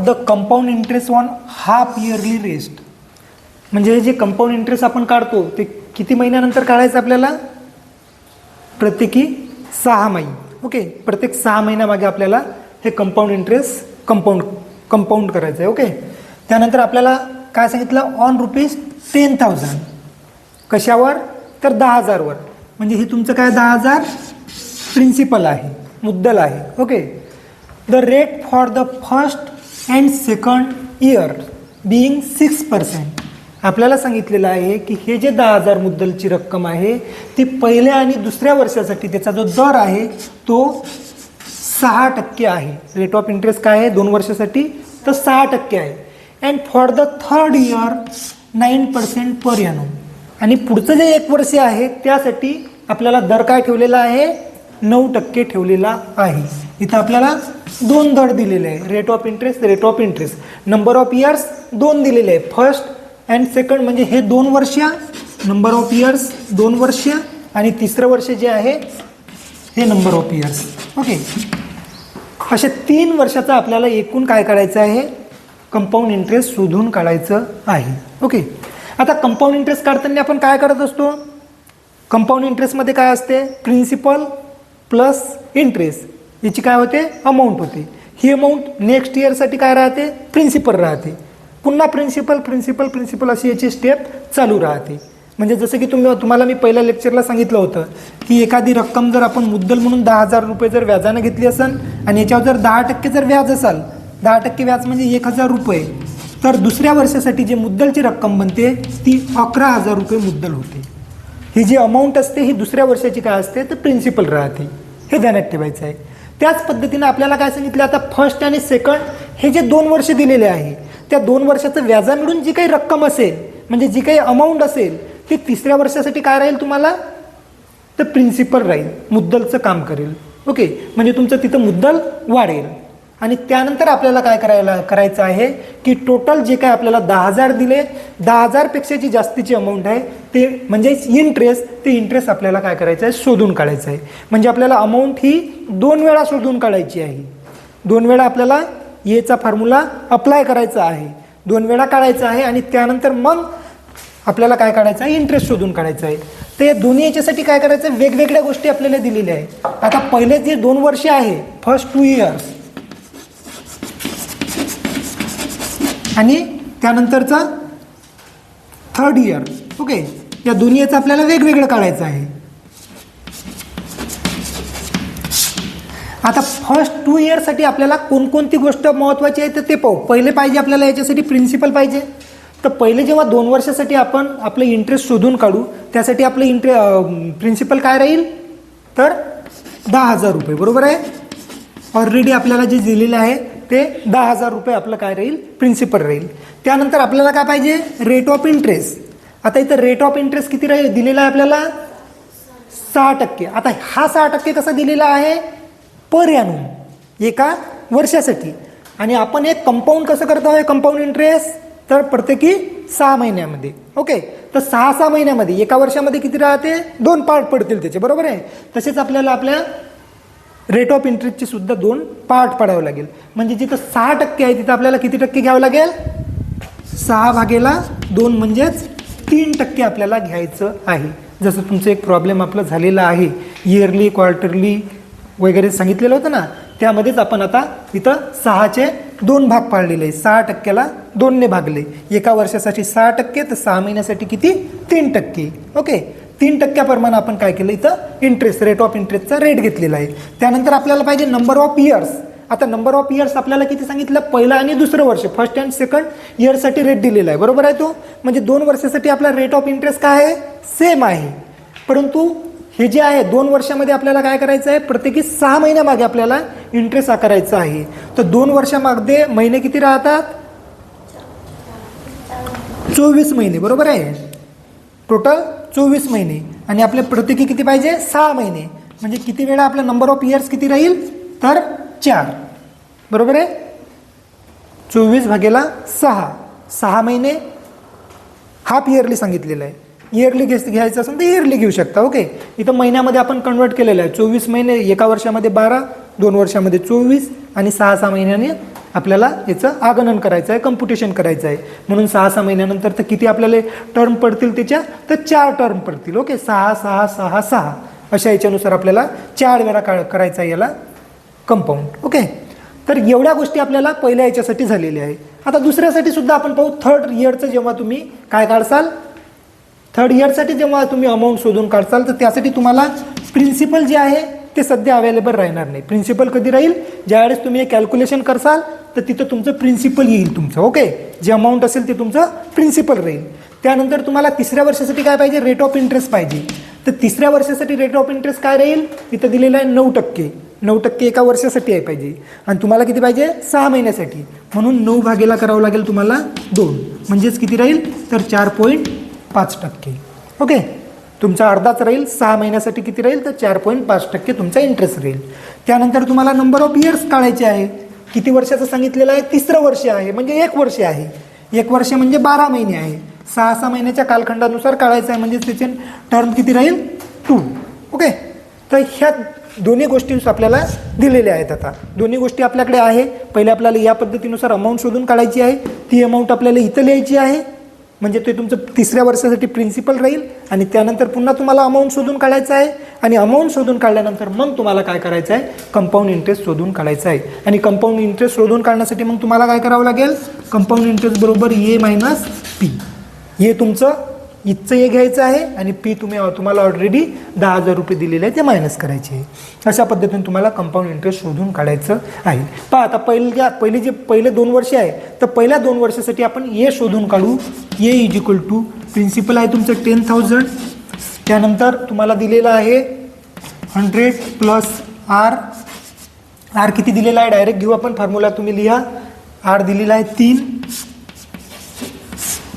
The compound interest on half yearly rest, म्हणजे हे जे कंपाऊंड इंटरेस्ट आपण काढतो ते किती महिन्यानंतर काढायचं आपल्याला? प्रत्येकी 6 महिने. ओके, प्रत्येक 6 महिन्यामागे आपल्याला हे कंपाऊंड इंटरेस्ट कंपाऊंड करायचं आहे. ओके, त्यानंतर आपल्याला काय सांगितलं? ऑन ₹10,000. कशावर? तर 10,000 वर. म्हणजे हे तुमचं काय 10,000 प्रिन्सिपल आहे, मुद्दल आहे. Okay, the rate for the first and second year being 6%. आपल्याला सांगितलेलं आहे की हे जे 10,000 मुद्दलची रक्कम आहे ती पहिल्या आणि दुसऱ्या वर्षासाठी त्याचा जो दर आहे तो 6% आहे. रेट ऑफ इंटरेस्ट काय आहे 2 वर्षासाठी? तर 6% आहे. And for the third year 9% per annum. आणि पुढचं जे 1 वर्ष आहे त्यासाठी आपल्याला दर काय ठेवलेला आहे? 9% ठेवलेला आहे. इथं आपल्याला 2 दर दिलेले आहे, rate of interest. Number of years 2 दिलेले आहे, फर्स्ट अँड सेकंड, म्हणजे हे 2 वर्ष, नंबर ऑफ इयर्स 2 वर्ष, आणि तिसरं वर्ष जे आहे हे नंबर ऑफ इयर्स. ओके, अशा 3 वर्षाचा आपल्याला एकूण काय काढायचं आहे? कंपाऊंड इंटरेस्ट शोधून काढायचं आहे. ओके, आता कंपाऊंड इंटरेस्ट काढताना आपण काय करत असतो? कंपाऊंड इंटरेस्टमध्ये काय असते? प्रिन्सिपल प्लस इंटरेस्ट याची काय होते? अमाऊंट होते. ही अमाऊंट नेक्स्ट इयरसाठी काय राहते? प्रिन्सिपल राहते. पुन्हा प्रिन्सिपल अशी याची स्टेप चालू राहते. म्हणजे जसं की तुम्हाला मी पहिल्या लेक्चरला सांगितलं होतं की एखादी रक्कम जर आपण मुद्दल म्हणून 10,000 रुपये जर व्याजाने घेतली असेल आणि याच्यावर जर 10% जर व्याज असेल, 10% व्याज म्हणजे 1,000 रुपये, तर दुसऱ्या वर्षासाठी जी मुद्दलची रक्कम बनते ती 11,000 रुपये मुद्दल होते. ही जी अमाऊंट असते ही दुसऱ्या वर्षाची काय असते? तर प्रिन्सिपल राहते. हे ध्यानात ठेवायचं आहे. त्याच पद्धतीने आपल्याला काय सांगितलं? आता फर्स्ट आणि सेकंड हे जे 2 वर्ष दिलेले आहे त्या 2 वर्षाचं व्याजा मिळून जी काही रक्कम असेल, म्हणजे जी काही अमाऊंट असेल ती तिसऱ्या वर्षासाठी काय राहील तुम्हाला? तर प्रिन्सिपल राहील, मुद्दलचं काम करेल. ओके, म्हणजे तुमचं तिथं मुद्दल वाढेल. आणि त्यानंतर आपल्याला काय करायचं आहे की टोटल जे काय आपल्याला 10,000 दिले, 10,000 पेक्षा जी जास्तीची अमाऊंट आहे ते म्हणजे इंटरेस्ट आपल्याला काय करायचं आहे? शोधून काढायचं आहे. म्हणजे आपल्याला अमाऊंट ही 2 वेळा शोधून काढायची आहे. 2 वेळा आपल्याला येचा फॉर्म्युला अप्लाय करायचा आहे, 2 वेळा काढायचा आहे. आणि त्यानंतर मग आपल्याला काय काढायचं आहे? इंटरेस्ट शोधून काढायचं आहे. ते दोन्ही याच्यासाठी काय करायचं? वेगवेगळ्या गोष्टी आपल्याला दिलेल्या आहेत. आता पहिले जे 2 वर्ष आहे, फर्स्ट 2 इयर्स, आणि त्यानंतरचा 3rd इयर. ओके, या दोन्ही याचं आपल्याला वेगवेगळं काढायचं आहे. आता फर्स्ट 2 इयर्ससाठी आपल्याला कोणकोणती गोष्ट महत्त्वाची आहे तर ते पाहू. पहिले पाहिजे आपल्याला याच्यासाठी प्रिन्सिपल पाहिजे. तर पहिले जेव्हा 2 वर्षासाठी आपण आपलं इंटरेस्ट शोधून काढू त्यासाठी आपलं प्रिन्सिपल काय राहील? तर 10,000 रुपये. बरोबर आहे. ऑलरेडी आपल्याला जे दिलेलं आहे ते 10,000 रुपये आपलं काय राहील? प्रिन्सिपल राहील. त्यानंतर आपल्याला काय पाहिजे? Rate of interest. आता इथं रेट ऑफ इंटरेस्ट किती राहील दिलेला आहे आपल्याला? 6%. आता हा 6% कसा दिलेला आहे? पर एनम, एका वर्षासाठी. आणि आपण एक कंपाऊंड कसं करतो आहे कंपाऊंड इंटरेस्ट? तर प्रत्येकी 6 महिन्यामध्ये. ओके, तर 6 महिन्यामध्ये एका वर्षामध्ये किती राहते? 2 पार्ट पडतील त्याचे. बरोबर आहे. तसेच आपल्याला आपल्या रेट ऑफ इंटरेस्टचे सुद्धा 2 पार्ट पाडावे लागेल. म्हणजे जिथं 6% आहे तिथं आपल्याला किती टक्के घ्यावं लागेल? 6/2 म्हणजेच 3% आपल्याला घ्यायचं आहे. जसं तुमचं एक प्रॉब्लेम आपलं झालेला आहे, इयरली क्वार्टरली वगैरे सांगितलेलं होतं ना, त्यामध्येच आपण आता इथं 6चे 2 भाग पाडलेले आहे. 6%ला 2ने भागले. एका वर्षासाठी 6%, तर 6 महिन्यासाठी किती? 3%. ओके, 3%प्रमाणे आपण काय केलं? इथं इंटरेस्ट, रेट ऑफ इंटरेस्टचा रेट घेतलेला आहे. त्यानंतर आपल्याला पाहिजे नंबर ऑफ इयर्स. आता नंबर ऑफ इयर्स आपल्याला किती सांगितलं? पहिलं आणि दुसरं वर्ष, फर्स्ट अँड सेकंड इयरसाठी रेट दिलेला आहे. बरोबर आहे. तो म्हणजे 2 वर्षासाठी आपला रेट ऑफ इंटरेस्ट काय आहे? सेम आहे. परंतु हे जे आहे 2 वर्षामध्ये आपल्याला काय करायचं आहे? प्रत्येकी 6 महिन्यामागे आपल्याला इंटरेस्ट आकारायचा आहे. तर 2 वर्षामध्ये महिने किती राहतात? 24 महिने. बरोबर आहे. टोटल 24 महिने. आणि आपले प्रत्येकी किती पाहिजे? 6 महिने. म्हणजे किती वेळा आपला नंबर ऑफ इयर्स किती राहील? तर 4. बरोबर आहे. 24/6. 6 महिने हाफ इयरली सांगितलेलं आहे. इयरली घ्यायचं असेल तर इयरली घेऊ शकता. ओके, इथं महिन्यामध्ये आपण कन्वर्ट केलेलं आहे. 24 महिने एका वर्षामध्ये 12, 2 वर्षामध्ये 24 आणि 6 महिन्याने आपल्याला याचं आगणन करायचं आहे, कम्प्युटेशन करायचं आहे. म्हणून 6 महिन्यानंतर तर किती आपल्याला टर्म पडतील त्याच्या, तर 4 टर्म पडतील. ओके, 6 6 6 6 अशा याच्यानुसार आपल्याला 4 वेळा करायचा आहे याला कंपाऊंड. ओके, तर एवढ्या गोष्टी आपल्याला पहिल्या याच्यासाठी झालेल्या आहे. आता दुसऱ्यासाठी सुद्धा आपण पाहू. थर्ड इयरचं जेव्हा तुम्ही काय काढसाल, थर्ड इयरसाठी जेव्हा तुम्ही अमाऊंट शोधून काढसाल, तर त्यासाठी तुम्हाला प्रिन्सिपल जे आहे ते सध्या अवेलेबल राहणार नाही. प्रिन्सिपल कधी राहील, ज्यावेळेस तुम्ही हे कॅल्क्युलेशन करसाल तर तिथं तुमचं प्रिन्सिपल येईल तुमचं. ओके, जे अमाऊंट असेल ते तुमचं प्रिन्सिपल राहील. त्यानंतर तुम्हाला तिसऱ्या वर्षासाठी काय पाहिजे, रेट ऑफ इंटरेस्ट पाहिजे. तर तिसऱ्या वर्षासाठी रेट ऑफ इंटरेस्ट काय राहील, तिथं दिलेलं आहे 9%. 9% एका वर्षासाठी आहे पाहिजे. आणि तुम्हाला किती पाहिजे, 6 महिन्यासाठी. म्हणून 9 भागेला करावं लागेल तुम्हाला 2, म्हणजेच किती राहील, तर 4.5%. ओके, तुमचा अर्धाच राहील. 6 महिन्यासाठी किती राहील, तर 4.5% तुमचा इंटरेस्ट राहील. त्यानंतर तुम्हाला नंबर ऑफ इयर्स काढायचे आहे. किती वर्षाचं सांगितलेलं आहे, तिसरं वर्ष आहे, म्हणजे 1 वर्ष आहे. 1 वर्ष म्हणजे 12 महिने आहे. 6 महिन्याच्या कालखंडानुसार काढायचं आहे, म्हणजे त्याचे टर्म किती राहील, 2. ओके, तर ह्या दोन्ही गोष्टी आपल्याला दिलेल्या आहेत. आता दोन्ही गोष्टी आपल्याकडे आहे. पहिले आपल्याला या पद्धतीनुसार अमाऊंट शोधून काढायची आहे. ती अमाऊंट आपल्याला इथं लिहायची आहे, म्हणजे ते तुमचं तिसऱ्या वर्षासाठी प्रिन्सिपल राहील. आणि त्यानंतर पुन्हा तुम्हाला अमाऊंट शोधून काढायचं आहे. आणि अमाऊंट शोधून काढल्यानंतर मग तुम्हाला काय करायचं आहे, कंपाऊंड इंटरेस्ट शोधून काढायचं आहे. आणि कंपाऊंड इंटरेस्ट शोधून काढण्यासाठी मग तुम्हाला काय करावं लागेल, कंपाऊंड इंटरेस्ट बरोबर ए मायनस पी. हे तुमचं इथचं हे घ्यायचं आहे आणि पी तुम्हाला ऑलरेडी 10,000 रुपये दिलेले आहे, ते मायनस करायचे आहे. अशा पद्धतीने तुम्हाला कंपाऊंड इंटरेस्ट शोधून काढायचं आहे. पहा आता पहिले 2 वर्ष आहे, तर पहिल्या 2 वर्षासाठी आपण ए शोधून काढू. ए इज इक्वल टू प्रिन्सिपल आहे तुमचं 10,000. त्यानंतर तुम्हाला दिलेलं आहे 100 प्लस आर. आर किती दिलेला आहे डायरेक्ट घेऊ आपण, फॉर्म्युला तुम्ही लिहा. आर दिलेला आहे 3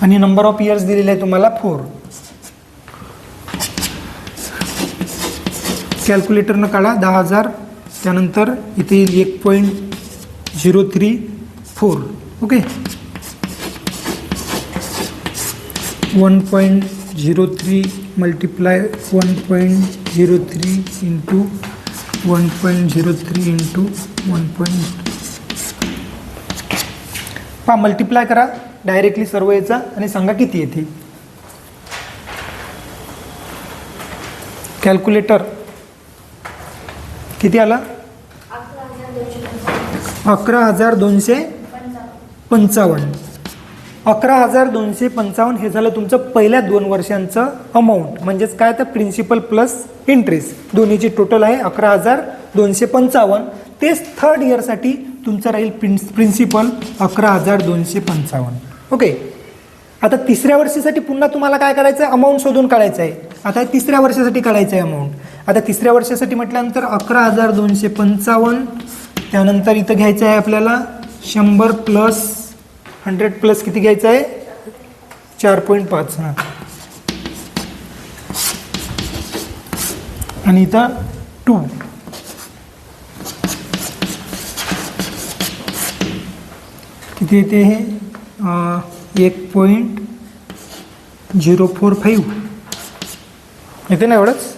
आणि नंबर ऑफ इयर्स दिलेले आहे तुम्हाला 4. कॅल्क्युलेटरनं काढा 10,000. त्यानंतर इथे येईल 1.034. Okay, 1.03 multiply 1.03 into 1.03 into 1. पहा मल्टिप्लाय करा डायरेक्टली सर्व याचा आणि सांगा किती येते. कॅल्क्युलेटर किती आला, 11,255. 11,255 हे झालं तुमचं पहिल्या 2 वर्षांचं अमाऊंट, म्हणजेच काय तर प्रिन्सिपल प्लस इंटरेस्ट दोन्हीची टोटल आहे 11,255. तेच थर्ड इयरसाठी तुमचं राहील प्रिन्सिपल 11,255. ओके, आता तिसऱ्या वर्षासाठी पुन्हा तुम्हाला काय करायचं आहे, अमाऊंट शोधून काढायचं आहे. आता तिसऱ्या वर्षासाठी काढायचं आहे अमाऊंट. आता तिसऱ्या वर्षासाठी म्हटल्यानंतर 11,255. त्यानंतर इथं घ्यायचं आहे आपल्याला 100 प्लस 100 प्लस किती घ्यायचं आहे, 4.5. आणि इथं 2. किती येते हे, 1.045 येते ना, एवढंच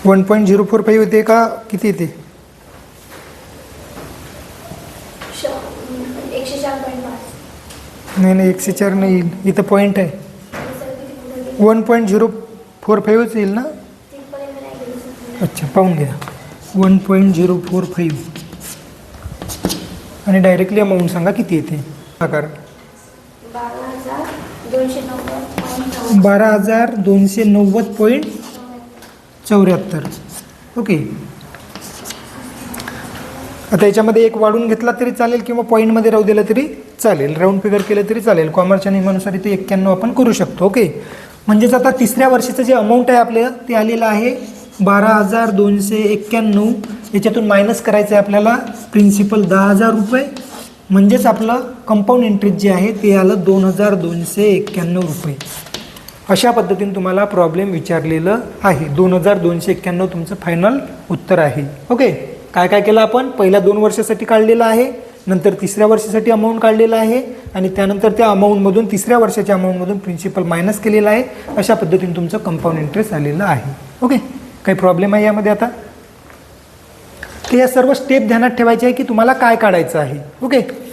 1.045 येते का किती येते, 104.5. नाही 104 नाही येईल, इथं पॉईंट आहे 1.045 येईल ना. अच्छा, पाहून घ्या 1.045 आणि डायरेक्टली अमाऊंट सांगा किती येते. आकार 12,290.74. ओके, आता याच्यामध्ये एक वाढून घेतला तरी चालेल किंवा पॉईंटमध्ये राहू दिला तरी चालेल, राऊंड फिगर केलं तरी चालेल. कॉमर्सच्या नियमानुसार इथे 91 आपण करू शकतो. ओके, म्हणजेच आता तिसऱ्या वर्षाचं जे अमाऊंट आहे आपलं ते आलेलं आहे 12,291. याच्यातून मायनस करायचं आहे आपल्याला प्रिन्सिपल 10,000 रुपये, म्हणजेच आपलं कंपाऊंड इंटरेस्ट जे आहे ते आलं 2,291 रुपये. अशा पद्धतीने तुम्हाला प्रॉब्लेम विचारलेलं आहे. 2,291 तुमचं फायनल उत्तर आहे. ओके, काय काय केलं आपण, पहिल्या 2 वर्षासाठी काढलेलं आहे, नंतर तिसऱ्या वर्षासाठी अमाऊंट काढलेलं आहे आणि त्यानंतर त्या अमाऊंटमधून तिसऱ्या वर्षाच्या अमाऊंटमधून प्रिन्सिपल मायनस केलेलं आहे. अशा पद्धतीने तुमचं कंपाऊंड इंटरेस्ट आलेलं आहे. ओके, काही प्रॉब्लेम आहे यामध्ये आता. तर या सर्व स्टेप ध्यानात ठेवायचे आहे की तुम्हाला काय काढायचं आहे. ओके.